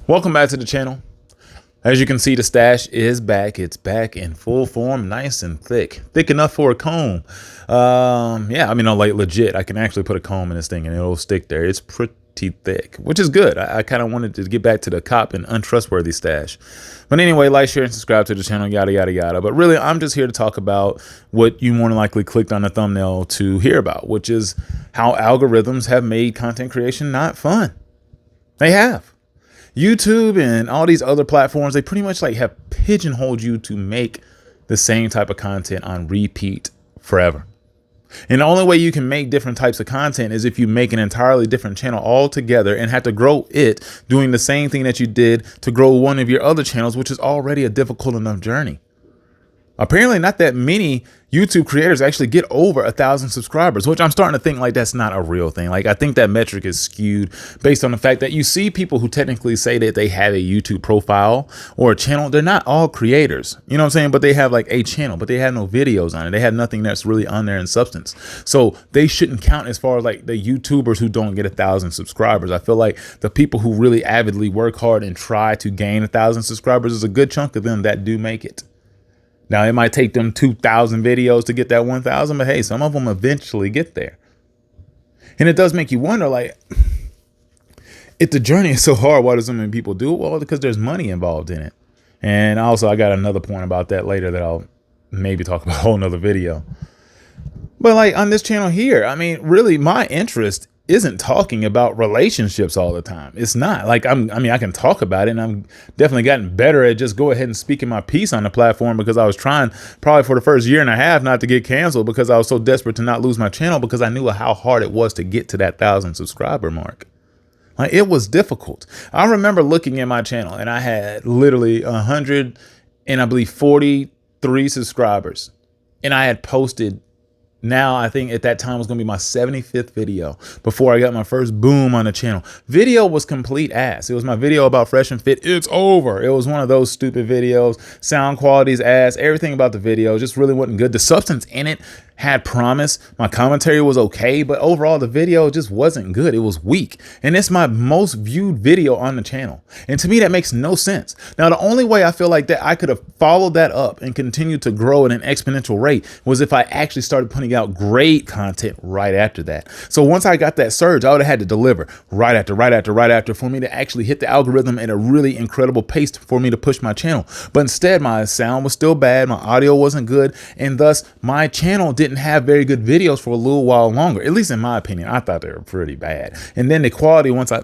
Welcome back to the channel. As you can see, the stash is back. It's back in full form, nice and thick enough for a comb. Yeah, I mean, like legit, I can actually put a comb in this thing and it'll stick there. It's pretty thick, which is good. I kind of wanted to get back to the cop and untrustworthy stash. But anyway, like, share, and subscribe to the channel, yada, yada, yada. But really, I'm just here to talk about what you more than likely clicked on the thumbnail to hear about, which is how algorithms have made content creation not fun. They have. YouTube and all these other platforms, they pretty much like have pigeonholed you to make the same type of content on repeat forever. And the only way you can make different types of content is if you make an entirely different channel altogether and have to grow it doing the same thing that you did to grow one of your other channels, which is already a difficult enough journey. Apparently not that many YouTube creators actually get over 1,000 subscribers, which I'm starting to think like that's not a real thing. Like, I think that metric is skewed based on the fact that you see people who technically say that they have a YouTube profile or a channel. They're not all creators, you know what I'm saying? But they have like a channel, but they have no videos on it. They have nothing that's really on there in substance. So they shouldn't count as far as like the YouTubers who don't get 1,000 subscribers. I feel like the people who really avidly work hard and try to gain 1,000 subscribers is a good chunk of them that do make it. Now, it might take them 2,000 videos to get that 1,000, but hey, some of them eventually get there. And it does make you wonder, like, if the journey is so hard, why do so many people do it? Well, because there's money involved in it. And also, I got another point about that later that I'll maybe talk about a whole nother video. But like on this channel here, I mean, really, my interest isn't talking about relationships all the time. It's not like I mean, I can talk about it, and I'm definitely gotten better at just go ahead and speaking my piece on the platform, because I was trying probably for the first year and a half not to get canceled because I was so desperate to not lose my channel, because I knew how hard it was to get to that 1,000 subscriber mark. Like, it was difficult. I remember looking at my channel and I had literally 100 and I believe 43 subscribers, and I had posted, now I think at that time was going to be my 75th video before I got my first boom on the channel. Video was complete ass. It was my video about Fresh and Fit. It's over. It was one of those stupid videos. Sound quality's ass. Everything about the video just really wasn't good. The substance in it had promise. My commentary was okay, but overall the video just wasn't good. It was weak. And it's my most viewed video on the channel. And to me, that makes no sense. Now, the only way I feel like that I could have followed that up and continued to grow at an exponential rate was if I actually started putting out great content right after that. So once I got that surge, I would have had to deliver right after for me to actually hit the algorithm at a really incredible pace for me to push my channel. But instead, my sound was still bad. My audio wasn't good. And thus my channel didn't have very good videos for a little while longer. At least in my opinion, I thought they were pretty bad. And then the quality, once I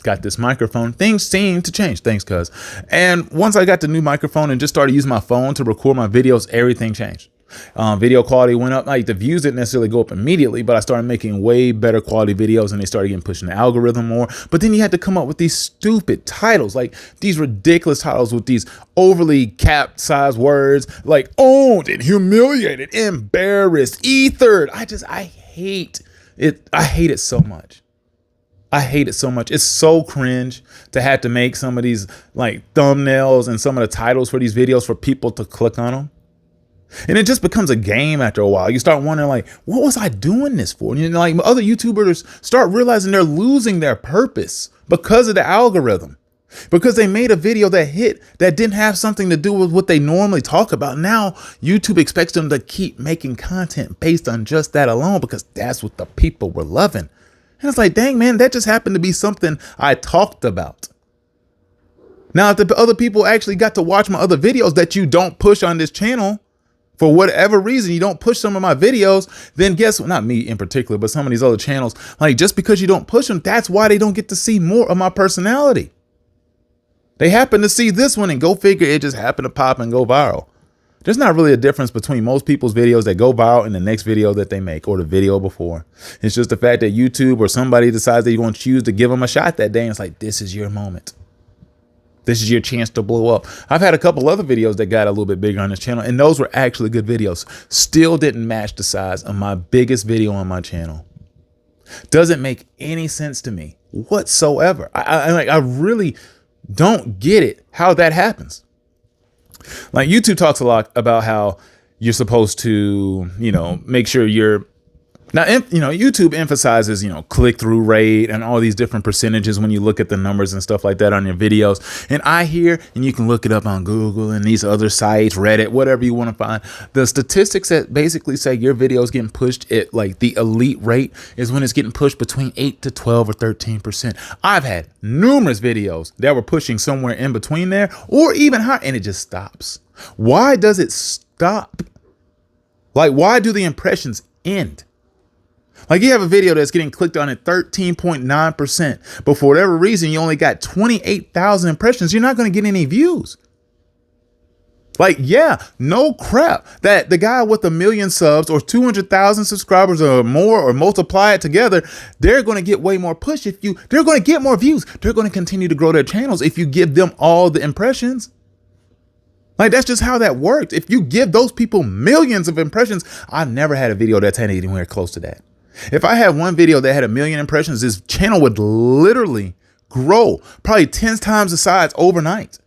got this microphone, things seemed to change. Thanks, cuz. And once I got the new microphone and just started using my phone to record my videos, everything changed. Video quality went up. Like, the views didn't necessarily go up immediately, but I started making way better quality videos and they started getting pushed in the algorithm more. But then you had to come up with these stupid titles, like these ridiculous titles with these overly capped size words like owned and humiliated, embarrassed, ethered. I hate it. I hate it so much. I hate it so much. It's so cringe to have to make some of these like thumbnails and some of the titles for these videos for people to click on them. And it just becomes a game after a while. You start wondering, like, what was I doing this for? And, you know, like, other YouTubers start realizing they're losing their purpose because of the algorithm. Because they made a video that hit that didn't have something to do with what they normally talk about. Now YouTube expects them to keep making content based on just that alone, because that's what the people were loving. And it's like, dang, man, that just happened to be something I talked about. Now, if the other people actually got to watch my other videos that you don't push on this channel, for whatever reason, you don't push some of my videos, then guess what? Not me in particular, but some of these other channels, like, just because you don't push them, that's why they don't get to see more of my personality. They happen to see this one and go figure, it just happened to pop and go viral. There's not really a difference between most people's videos that go viral and the next video that they make or the video before. It's just the fact that YouTube or somebody decides they're going to choose to give them a shot that day. And it's like, this is your moment. This is your chance to blow up. I've had a couple other videos that got a little bit bigger on this channel, and those were actually good videos. Still didn't match the size of my biggest video on my channel. Doesn't make any sense to me whatsoever. I really don't get it, how that happens. Like, YouTube talks a lot about how you're supposed to, you know, make sure you're Now, YouTube emphasizes, click-through rate and all these different percentages when you look at the numbers and stuff like that on your videos. And I hear, and you can look it up on Google and these other sites, Reddit, whatever you want to find, the statistics that basically say your video is getting pushed at like the elite rate is when it's getting pushed between 8 to 12 or 13%. I've had numerous videos that were pushing somewhere in between there or even higher, and it just stops. Why does it stop? Like, why do the impressions end? Like, you have a video that's getting clicked on at 13.9%, but for whatever reason, you only got 28,000 impressions. You're not going to get any views. Like, yeah, no crap that the guy with 1 million subs or 200,000 subscribers or more, or multiply it together, they're going to get way more push they're going to get more views. They're going to continue to grow their channels if you give them all the impressions. Like, that's just how that works. If you give those people millions of impressions, I've never had a video that's had anywhere close to that. If I had one video that had 1 million impressions, this channel would literally grow probably 10 times the size overnight.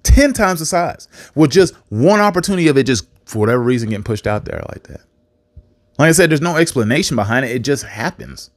10 times the size with just one opportunity of it just, for whatever reason, getting pushed out there like that. Like I said, there's no explanation behind it. It just happens.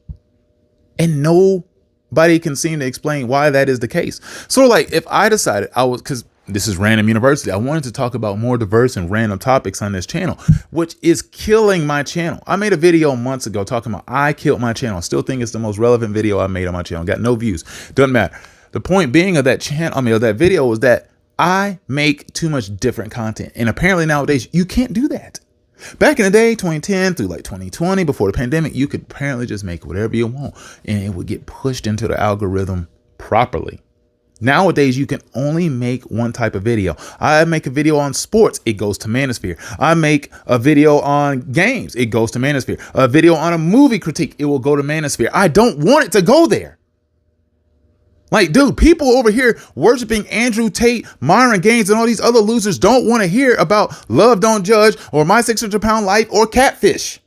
And nobody can seem to explain why that is the case. So like, if I decided because this is Random University, I wanted to talk about more diverse and random topics on this channel, which is killing my channel. I made a video months ago talking about I killed my channel. I still think it's the most relevant video I made on my channel. Got no views. Doesn't matter. The point being of that of that video was that I make too much different content. And apparently nowadays you can't do that. Back in the day, 2010 through like 2020, before the pandemic, you could apparently just make whatever you want and it would get pushed into the algorithm properly. Nowadays, you can only make one type of video. I make a video on sports, it goes to Manosphere. I make a video on games, it goes to Manosphere. A video on a movie critique, it will go to Manosphere. I don't want it to go there. Like, dude, people over here worshiping Andrew Tate, Myron Gaines, and all these other losers don't want to hear about Love Don't Judge or My 600-Pound Life or Catfish.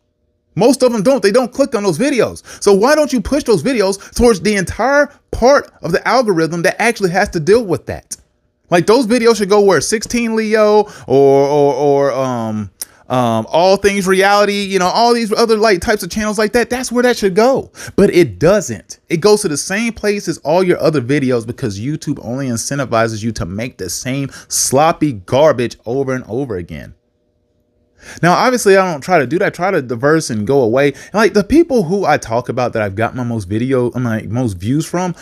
Most of them don't. They don't click on those videos. So why don't you push those videos towards the entire part of the algorithm that actually has to deal with that? Like, those videos should go where 16 Leo or all things reality, all these other like types of channels like that. That's where that should go. But it doesn't. It goes to the same place as all your other videos because YouTube only incentivizes you to make the same sloppy garbage over and over again. Now, obviously, I don't try to do that. I try to diverse and go away. And like the people who I talk about that I've got my most views from,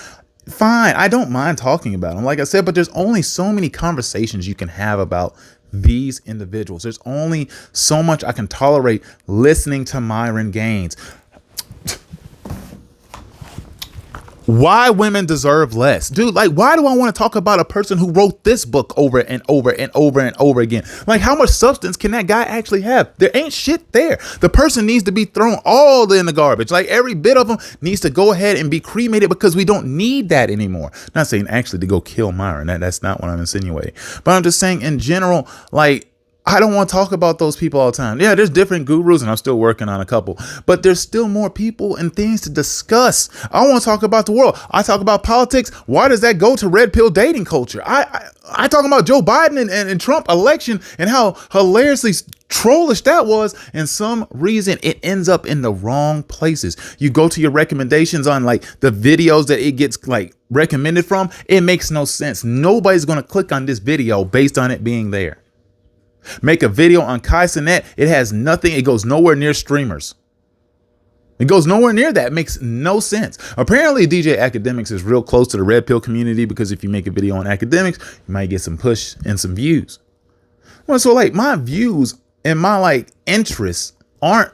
fine. I don't mind talking about them, like I said, but there's only so many conversations you can have about these individuals. There's only so much I can tolerate listening to Myron Gaines. Why women deserve less. Dude, like, why do I want to talk about a person who wrote this book over and over and over and over again? Like, how much substance can that guy actually have? There ain't shit there. The person needs to be thrown all in the garbage. Like, every bit of them needs to go ahead and be cremated because we don't need that anymore. Not saying actually to go kill Myron. That's not what I'm insinuating. But I'm just saying in general, like, I don't want to talk about those people all the time. Yeah, there's different gurus and I'm still working on a couple, but there's still more people and things to discuss. I want to talk about the world. I talk about politics. Why does that go to red pill dating culture? I talk about Joe Biden and Trump election and how hilariously trollish that was. And some reason it ends up in the wrong places. You go to your recommendations on like the videos that it gets like recommended from. It makes no sense. Nobody's going to click on this video based on it being there. Make a video on Kai Cenat. It has nothing. It goes nowhere near streamers. It goes nowhere near that. It makes no sense. Apparently, DJ Academics is real close to the red pill community because if you make a video on academics, you might get some push and some views. Well, so like my views and my like interests aren't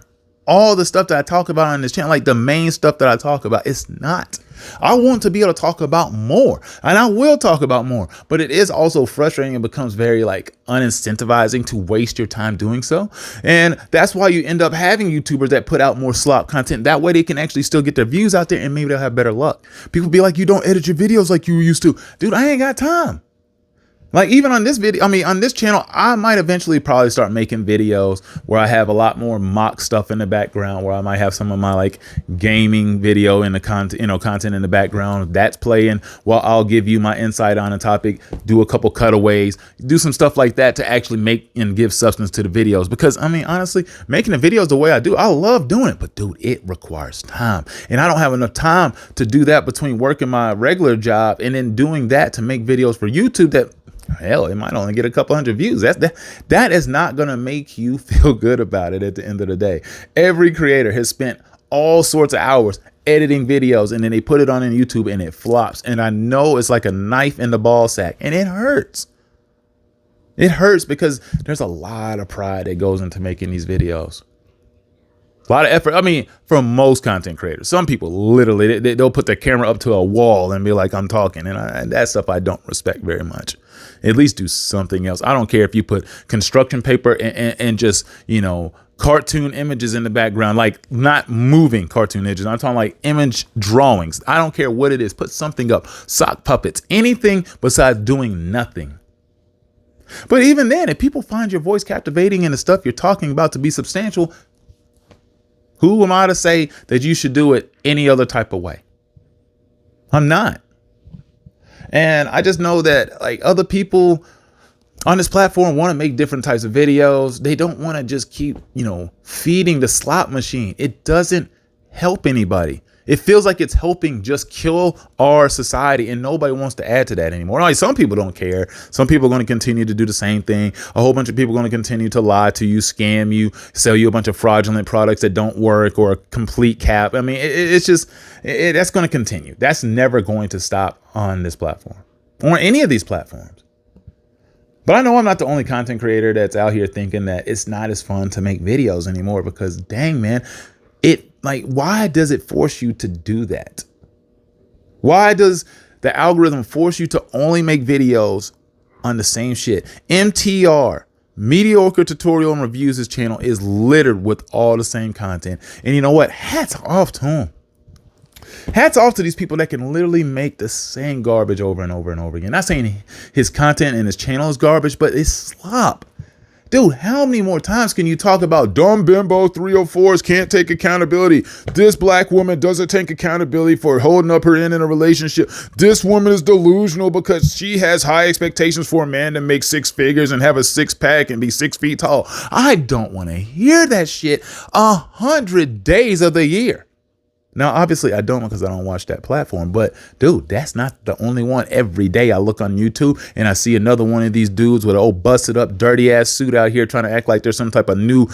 all the stuff that I talk about on this channel, like the main stuff that I talk about. It's not. I want to be able to talk about more and I will talk about more, but it is also frustrating and becomes very like unincentivizing to waste your time doing so. And that's why you end up having YouTubers that put out more slop content. That way they can actually still get their views out there and maybe they'll have better luck. People be like, you don't edit your videos like you used to. Dude, I ain't got time. Like even on this video, I mean, on this channel, I might eventually probably start making videos where I have a lot more mock stuff in the background, where I might have some of my like gaming video in the content in the background that's playing while I'll give you my insight on a topic, do a couple cutaways, do some stuff like that to actually make and give substance to the videos. Because I mean, honestly, making the videos the way I do, I love doing it, but dude, it requires time. And I don't have enough time to do that between working my regular job and then doing that to make videos for YouTube that, hell, it might only get a couple hundred views. That is not going to make you feel good about it at the end of the day. Every creator has spent all sorts of hours editing videos, and then they put it on YouTube and it flops. And I know it's like a knife in the ball sack, and it hurts. It hurts because there's a lot of pride that goes into making these videos. A lot of effort. I mean, for most content creators, some people literally, they'll put their camera up to a wall and be like, I'm talking. And that stuff I don't respect very much. At least do something else. I don't care if you put construction paper and just, you know, cartoon images in the background, like not moving cartoon images. I'm talking like image drawings. I don't care what it is. Put something up, sock puppets, anything besides doing nothing. But even then, if people find your voice captivating and the stuff you're talking about to be substantial, who am I to say that you should do it any other type of way? I'm not. And I just know that like other people on this platform want to make different types of videos. They don't want to just keep, you know, feeding the slot machine. It doesn't help anybody. It feels like it's helping just kill our society, and nobody wants to add to that anymore. Like some people don't care. Some people are going to continue to do the same thing. A whole bunch of people are going to continue to lie to you, scam you, sell you a bunch of fraudulent products that don't work or a complete cap. I mean, it's just that's going to continue. That's never going to stop on this platform or any of these platforms. But I know I'm not the only content creator that's out here thinking that it's not as fun to make videos anymore, because dang, man, why does it force you to do that? Why does the algorithm force you to only make videos on the same shit? MTR, mediocre tutorial and reviews, his channel is littered with all the same content. And you know what? Hats off to him. Hats off to these people that can literally make the same garbage over and over and over again. Not saying his content and his channel is garbage, but it's slop. Dude, how many more times can you talk about dumb bimbo 304s can't take accountability? This black woman doesn't take accountability for holding up her end in a relationship. This woman is delusional because she has high expectations for a man to make 6 figures and have a 6-pack and be 6 feet tall. I don't want to hear that shit 100 days of the year. Now, obviously, I don't, because I don't watch that platform. But, dude, that's not the only one. Every day I look on YouTube and I see another one of these dudes with an old busted up, dirty ass suit out here trying to act like there's some type of new,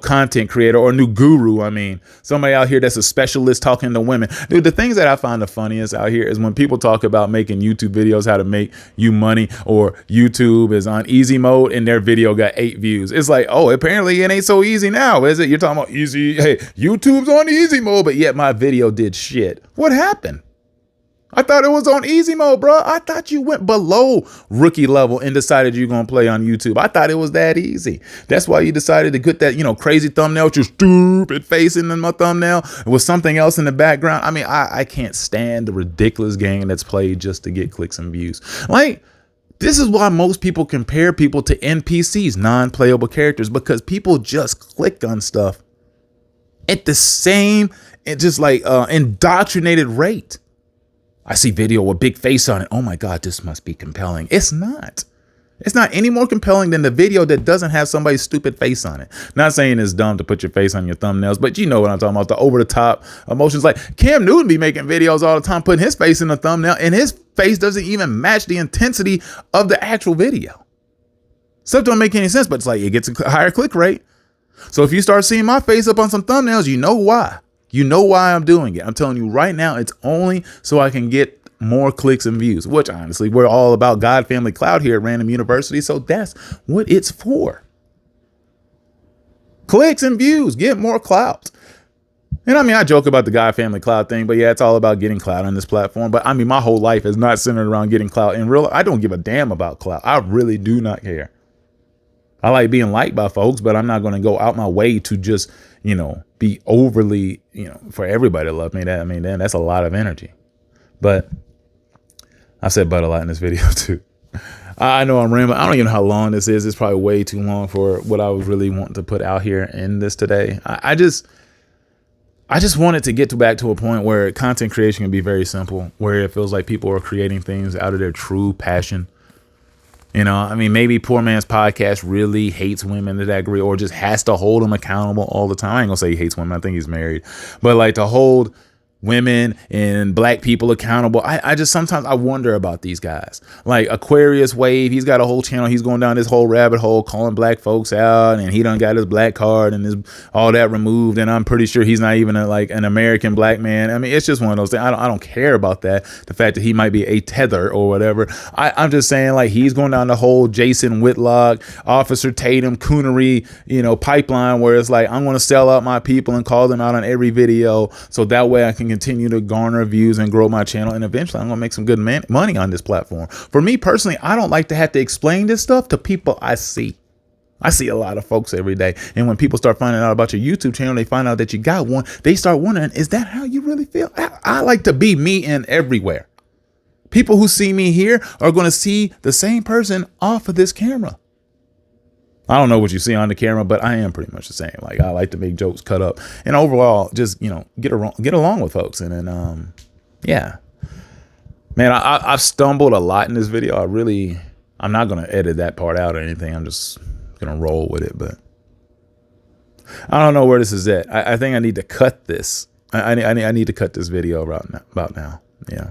content creator or new guru. I mean, somebody out here that's a specialist talking to women. Dude, the things that I find the funniest out here is when people talk about making YouTube videos, how to make you money, or YouTube is on easy mode and their video got 8 views. It's like, oh, apparently it ain't so easy now, is it? You're talking about easy. Hey, YouTube's on easy mode, but yet my video did shit. What happened? I thought it was on easy mode, bro. I thought you went below rookie level and decided you're going to play on YouTube. I thought it was that easy. That's why you decided to get that, crazy thumbnail with your stupid face in my thumbnail with something else in the background. I mean, I can't stand the ridiculous game that's played just to get clicks and views. Like, this is why most people compare people to NPCs, non-playable characters, because people just click on stuff at the same, just like indoctrinated rate. I see video with big face on it. Oh my God, this must be compelling. It's not. It's not any more compelling than the video that doesn't have somebody's stupid face on it. Not saying it's dumb to put your face on your thumbnails, but you know what I'm talking about. The over the top emotions. Like Cam Newton be making videos all the time, putting his face in the thumbnail, and his face doesn't even match the intensity of the actual video. Stuff don't make any sense, but it's like it gets a higher click rate. So if you start seeing my face up on some thumbnails, you know why. You know why I'm doing it. I'm telling you right now, it's only so I can get more clicks and views, which honestly, we're all about God, family, clout here at Random University. So that's what it's for. Clicks and views, get more clout. And I mean, I joke about the God, family, clout thing, but yeah, it's all about getting clout on this platform. But I mean, my whole life is not centered around getting clout. In real, I don't give a damn about clout. I really do not care. I like being liked by folks, but I'm not going to go out my way to just, be overly, for everybody to love me. That, I mean, then that's a lot of energy. But I said but a lot in this video too. I know I'm rambling. I don't even know how long this is. It's probably way too long for what I was really wanting to put out here in this today. I just wanted to get back to a point where content creation can be very simple, where it feels like people are creating things out of their true passion. You know, I mean, maybe Poor Man's Podcast really hates women to that degree, or just has to hold them accountable all the time. I ain't gonna say he hates women. I think he's married, but like to hold women and black people accountable. I just sometimes I wonder about these guys. Like Aquarius Wave, he's got a whole channel. He's going down this whole rabbit hole calling black folks out, and he done got his black card and his all that removed. And I'm pretty sure he's not even like an American black man. I mean, it's just one of those things. I don't care about that. The fact that he might be a tether or whatever. I'm just saying, like, he's going down the whole Jason Whitlock, Officer Tatum, coonery, you know, pipeline, where it's like, I'm going to sell out my people and call them out on every video, so that way I can continue to garner views and grow my channel, and eventually I'm gonna make some good money on this platform. For me personally, I don't like to have to explain this stuff to people I see. I see a lot of folks every day, and when people start finding out about your YouTube channel, they find out that you got one, they start wondering, is that how you really feel? I like to be me in everywhere. People who see me here are going to see the same person off of this camera. I don't know what you see on the camera, but I am pretty much the same. Like, I like to make jokes, cut up, and overall just, you know, get along with folks. And then, yeah, man, I've stumbled a lot in this video. I'm not going to edit that part out or anything. I'm just going to roll with it, but I don't know where this is at. I think I need to cut this. I need to cut this video about now. Yeah.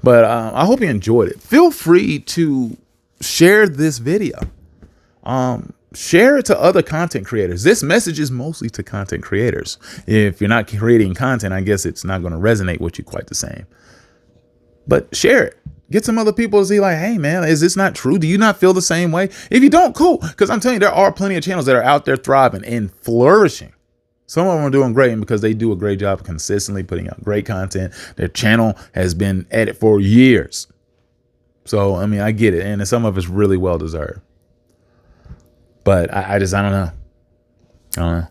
But, I hope you enjoyed it. Feel free to share this video. Share it to other content creators. This message is mostly to content creators. If you're not creating content, I guess it's not going to resonate with you quite the same. But share it. Get some other people to see, like, hey, man, is this not true? Do you not feel the same way? If you don't, cool. Because I'm telling you, there are plenty of channels that are out there thriving and flourishing. Some of them are doing great because they do a great job of consistently putting out great content. Their channel has been at it for years. So, I mean, I get it. And some of it's really well deserved. But I don't know.